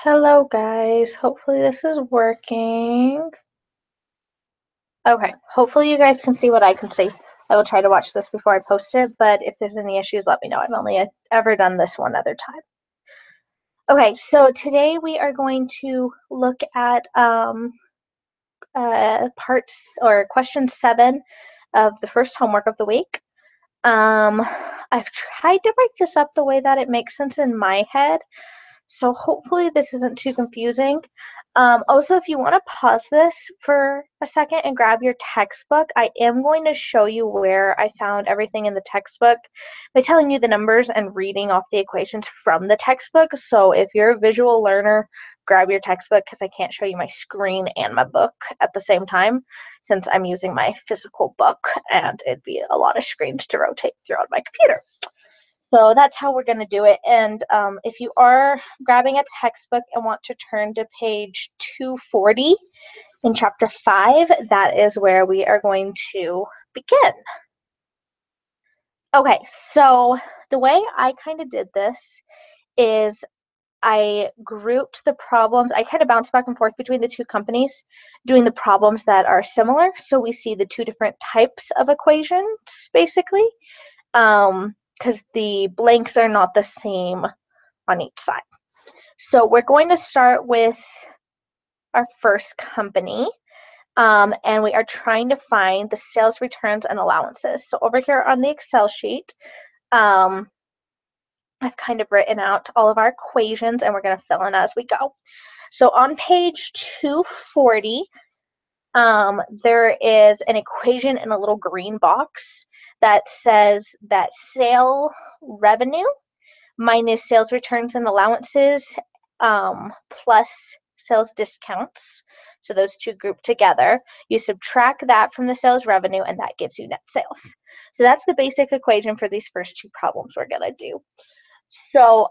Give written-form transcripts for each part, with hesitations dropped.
Hello guys, hopefully this is working. Okay, hopefully you guys can see what I can see. I will try to watch this before I post it, but if there's any issues, let me know. I've only ever done this one other time. Okay, so today we are going to look at parts or question 7 of the first homework of the week. I've tried to break this up the way that it makes sense in my head. So hopefully this isn't too confusing. Also, if you want to pause this for a second and grab your textbook, I am going to show you where I found everything in the textbook by telling you the numbers and reading off the equations from the textbook. So if you're a visual learner, grab your textbook because I can't show you my screen and my book at the same time since I'm using my physical book and it'd be a lot of screens to rotate throughout my computer. So that's how we're going to do it. And if you are grabbing a textbook and want to turn to page 240 in chapter 5, that is where we are going to begin. Okay, so the way I kind of did this is I grouped the problems. I kind of bounced back and forth between the two companies doing the problems that are similar. So we see the two different types of equations, basically. Because the blanks are not the same on each side. So we're going to start with our first company, and we are trying to find the sales returns and allowances. So over here on the Excel sheet, I've kind of written out all of our equations, and we're going to fill in as we go. So on page 240, there is an equation in a little green box that says that sale revenue minus sales returns and allowances plus sales discounts. So those two grouped together. You subtract that from the sales revenue and that gives you net sales. So that's the basic equation for these first two problems we're going to do. So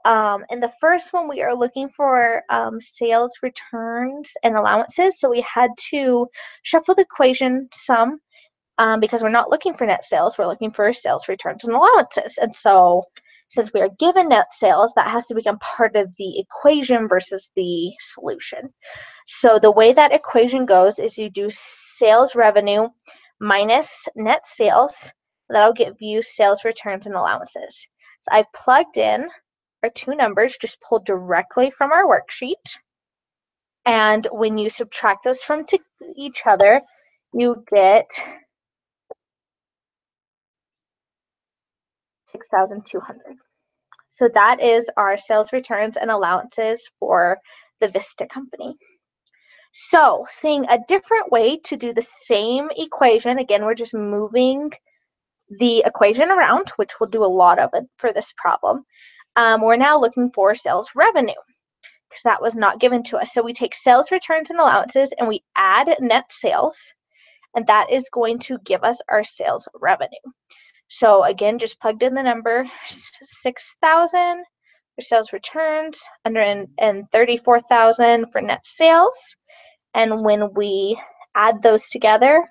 in the first one, we are looking for sales returns and allowances. So we had to shuffle the equation some because we're not looking for net sales, we're looking for sales returns and allowances. And so since we are given net sales, that has to become part of the equation versus the solution. So the way that equation goes is you do sales revenue minus net sales. That'll give you sales returns and allowances. So I've plugged in our two numbers just pulled directly from our worksheet. And when you subtract those from each other, you get 6,200. So that is our sales returns and allowances for the Vista company. So seeing a different way to do the same equation, again, we're just moving the equation around, which we'll do a lot of it for this problem. We're now looking for sales revenue because that was not given to us. So we take sales returns and allowances and we add net sales, and that is going to give us our sales revenue. So again, just plugged in the number 6,000 for sales returns, 134,000 for net sales. And when we add those together,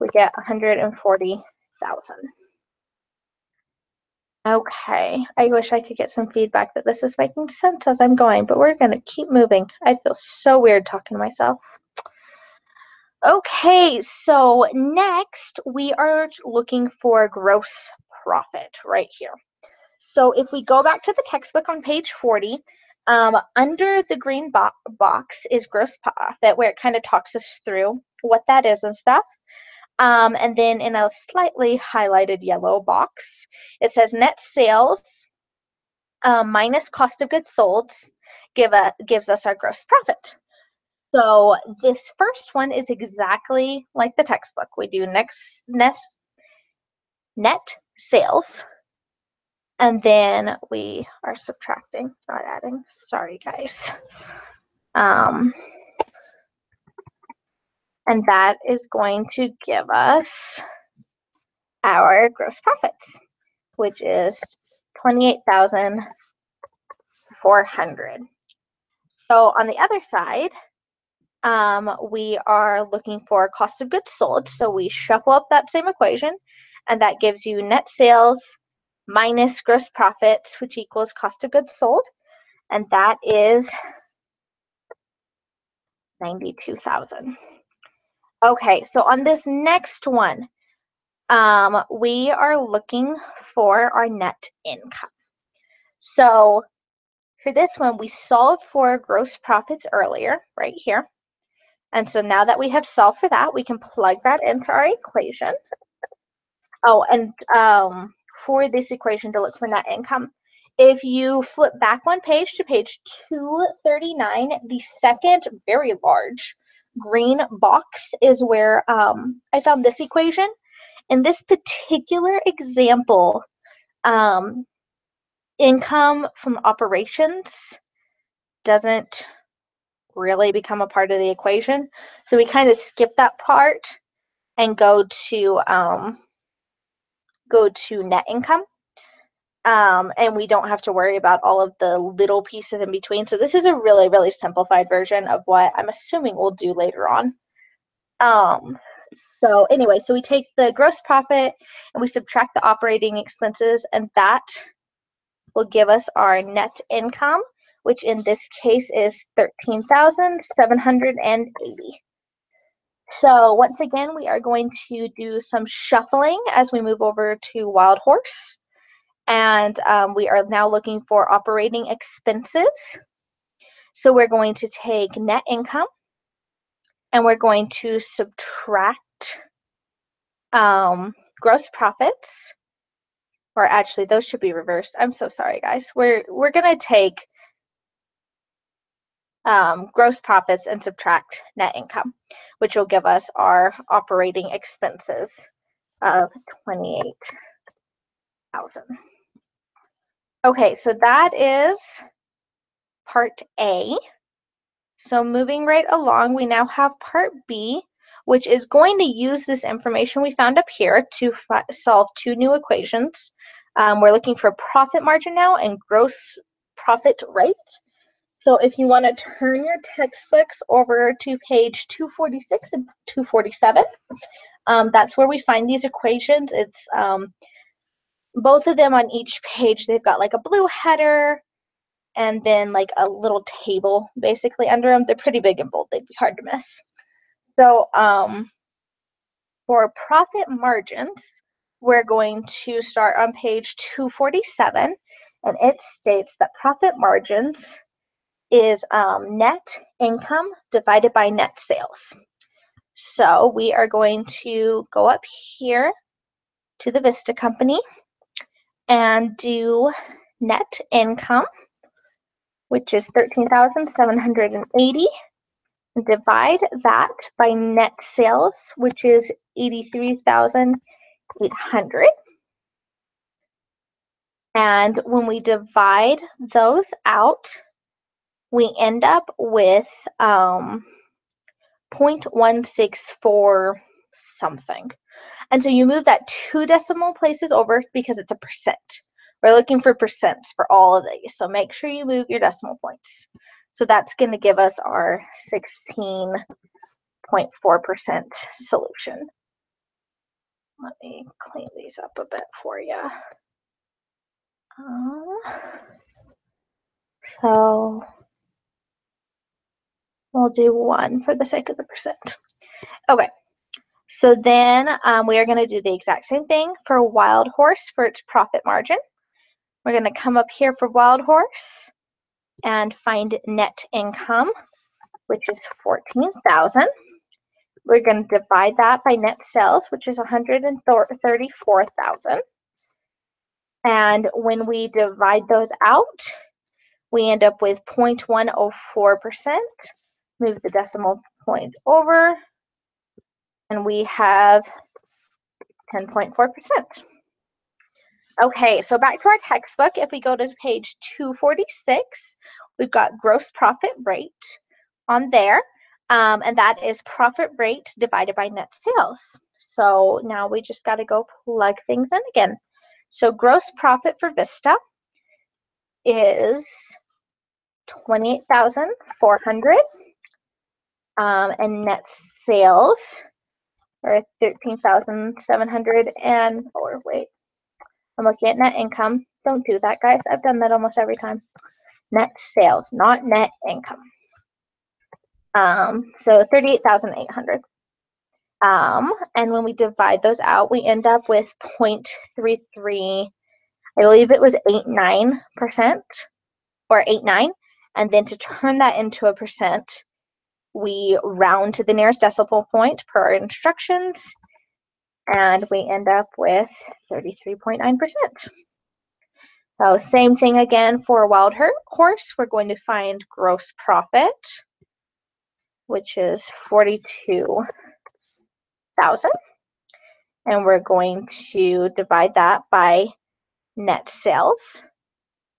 we get 140,000. Okay, I wish I could get some feedback that this is making sense as I'm going, but we're going to keep moving. I feel so weird talking to myself. Okay, so next we are looking for gross profit right here. So if we go back to the textbook on page 40, under the green box is gross profit, where it kind of talks us through what that is and stuff. And then in a slightly highlighted yellow box, it says net sales minus cost of goods sold gives us our gross profit. So this first one is exactly like the textbook. We do net sales, and then we are subtracting, not adding. Sorry, guys. And that is going to give us our gross profits, which is 28,400. So on the other side, we are looking for cost of goods sold. So we shuffle up that same equation, and that gives you net sales minus gross profits, which equals cost of goods sold. And that is $92,000. Okay, so on this next one, we are looking for our net income. So for this one, we solved for gross profits earlier, right here. And so now that we have solved for that, we can plug that into our equation. Oh, and for this equation to look for net income, if you flip back one page to page 239, the second very large green box is where I found this equation. In this particular example, income from operations doesn't really become a part of the equation. So we kind of skip that part and go to net income. And we don't have to worry about all of the little pieces in between. So this is a really, really simplified version of what I'm assuming we'll do later on. So anyway, so we take the gross profit and we subtract the operating expenses, and that will give us our net income, which in this case is $13,780. So once again, we are going to do some shuffling as we move over to Wild Horse. And we are now looking for operating expenses. So we're going to take net income and we're going to subtract gross profits. Or actually, those should be reversed. I'm so sorry, guys. We're going to take gross profits and subtract net income, which will give us our operating expenses of $28,000. Okay, so that is part A. So moving right along, we now have part B, which is going to use this information we found up here to solve two new equations. We're looking for profit margin now and gross profit rate. So if you want to turn your textbooks over to page 246 and 247, that's where we find these equations. It's both of them on each page. They've got like a blue header and then like a little table basically under them. They're pretty big and bold. They'd be hard to miss. So for profit margins, we're going to start on page 247, and it states that profit margins is net income divided by net sales. So we are going to go up here to the Vista company and do net income, which is $13,780, and divide that by net sales, which is $83,800. And when we divide those out, we end up with 0.164 something. And so you move that 2 decimal places over because it's a percent. We're looking for percents for all of these. So make sure you move your decimal points. So that's going to give us our 16.4% solution. Let me clean these up a bit for you. So we'll do 1 for the sake of the percent. Okay. So then we are going to do the exact same thing for Wild Horse for its profit margin. We're going to come up here for Wild Horse and find net income, which is $14,000. We're going to divide that by net sales, which is $134,000. And when we divide those out, we end up with 0.104%. Move the decimal point over, and we have 10.4%. Okay, so back to our textbook. If we go to page 246, we've got gross profit rate on there, and that is profit rate divided by net sales. So now we just got to go plug things in again. So gross profit for Vista is $28,400, and net sales are $13,700. Or wait, I'm looking at net income. Don't do that, guys. I've done that almost every time. Net sales, not net income. So 38,800. And when we divide those out, we end up with 0.33, I believe it was 89% or 89. And then to turn that into a percent, we round to the nearest decimal point per our instructions, and we end up with 33.9%. So same thing again for a wild horse. We're going to find gross profit, which is 42,000. And we're going to divide that by net sales,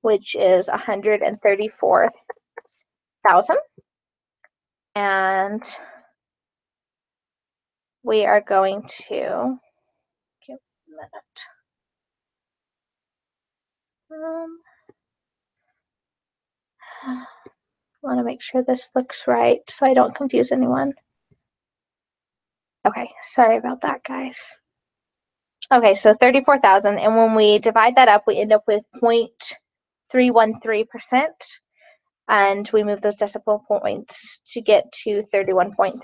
which is 134,000. And we are going to give a minute. I want to make sure this looks right so I don't confuse anyone. Okay, sorry about that, guys. Okay, so 34,000, and when we divide that up, we end up with 0.313%, and we move those decimal points to get to 31.3%.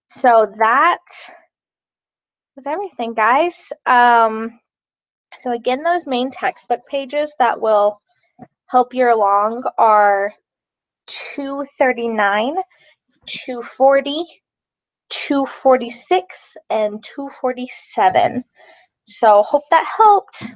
So that was everything, guys. So again, those main textbook pages that will help you along are 239, 240, 246, and 247. So hope that helped.